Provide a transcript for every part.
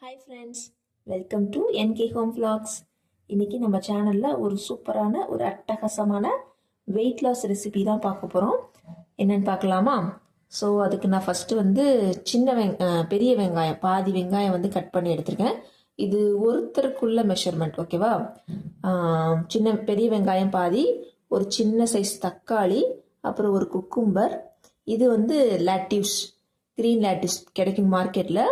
Hi friends, welcome to என்கே home vlogs. இன்றைக்கி நம்ம சேனலில் ஒரு சூப்பரான ஒரு அட்டகாசமான வெயிட் லாஸ் ரெசிபி தான் பார்க்க போகிறோம். என்னென்னு பார்க்கலாமா? ஸோ அதுக்கு நான் ஃபஸ்ட்டு வந்து பெரிய வெங்காயம் பாதி வெங்காயம் வந்து கட் பண்ணி எடுத்திருக்கேன். இது ஒருத்தருக்குள்ள மெஷர்மெண்ட், ஓகேவா? பெரிய வெங்காயம் பாதி, ஒரு சின்ன சைஸ் தக்காளி, அப்புறம் ஒரு குக்கும்பர். இது வந்து லேட்டிவ்ஸ், க்ரீன் லேட்டிவ்ஸ் கிடைக்கும் மார்க்கெட்டில்.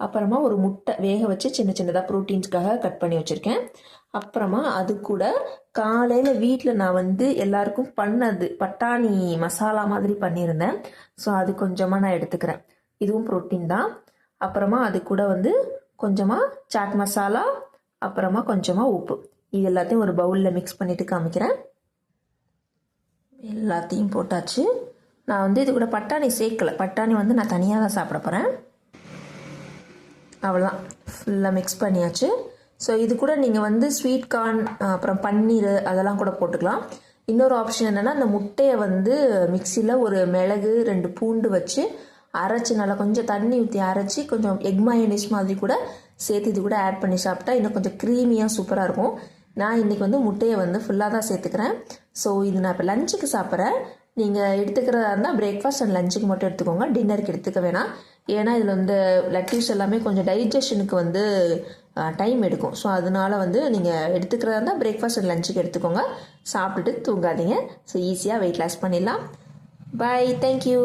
அப்புறமா ஒரு முட்டை வேக வச்சு சின்ன சின்னதாக ப்ரோட்டீன்ஸ்க்காக கட் பண்ணி வச்சுருக்கேன். அப்புறமா அது கூட காலையில் வீட்டில் நான் வந்து எல்லாருக்கும் பண்ணது பட்டாணி மசாலா மாதிரி பண்ணியிருந்தேன். ஸோ அது கொஞ்சமாக நான் எடுத்துக்கிறேன். இதுவும் ப்ரோட்டீன் தான். அப்புறமா அது கூட வந்து கொஞ்சமாக சாட் மசாலா, அப்புறமா கொஞ்சமாக உப்பு. இது எல்லாத்தையும் ஒரு பவுலில் மிக்ஸ் பண்ணிவிட்டு காமிக்கிறேன். எல்லாத்தையும் போட்டாச்சு. நான் வந்து இது கூட பட்டாணி சேர்க்கலை. பட்டாணி வந்து நான் தனியாக தான் சாப்பிட போகிறேன். அவ்வளோதான், ஃபுல்லாக மிக்ஸ் பண்ணியாச்சு. ஸோ இது கூட நீங்கள் வந்து ஸ்வீட் கார்ன், அப்புறம் பன்னீர் அதெல்லாம் கூட போட்டுக்கலாம். இன்னொரு ஆப்ஷன் என்னென்னா, இந்த முட்டையை வந்து மிக்சியில் ஒரு மிளகு 2 பூண்டு வச்சு அரைச்சி, நல்லா கொஞ்சம் தண்ணி ஊற்றி அரைச்சி கொஞ்சம் எக் மயோனைஸ் மாதிரி கூட சேர்த்து இது கூட ஆட் பண்ணி சாப்பிட்டா இன்னும் கொஞ்சம் க்ரீமியாக சூப்பராக இருக்கும். நான் இன்றைக்கி வந்து முட்டையை வந்து ஃபுல்லாக தான் சேர்த்துக்கிறேன். ஸோ இது நான் இப்போ லஞ்சுக்கு சாப்பிட்றேன். நீங்கள் எடுத்துக்கிறதா இருந்தால் பிரேக்ஃபாஸ்ட் அண்ட் லஞ்சுக்கு மட்டும் எடுத்துக்கோங்க, டின்னருக்கு எடுத்துக்க வேணாம். ஏன்னா இதில் வந்து லெட்யூஸ் எல்லாமே கொஞ்சம் டைஜஷனுக்கு வந்து டைம் எடுக்கும். ஸோ அதனால வந்து நீங்கள் எடுத்துக்கிறதா இருந்தால் பிரேக்ஃபாஸ்ட் அண்ட் லஞ்சுக்கு எடுத்துக்கோங்க. சாப்பிட்டுட்டு தூங்காதீங்க. ஸோ ஈஸியாக வெயிட் லாஸ் பண்ணிடலாம். பாய், தேங்க்யூ.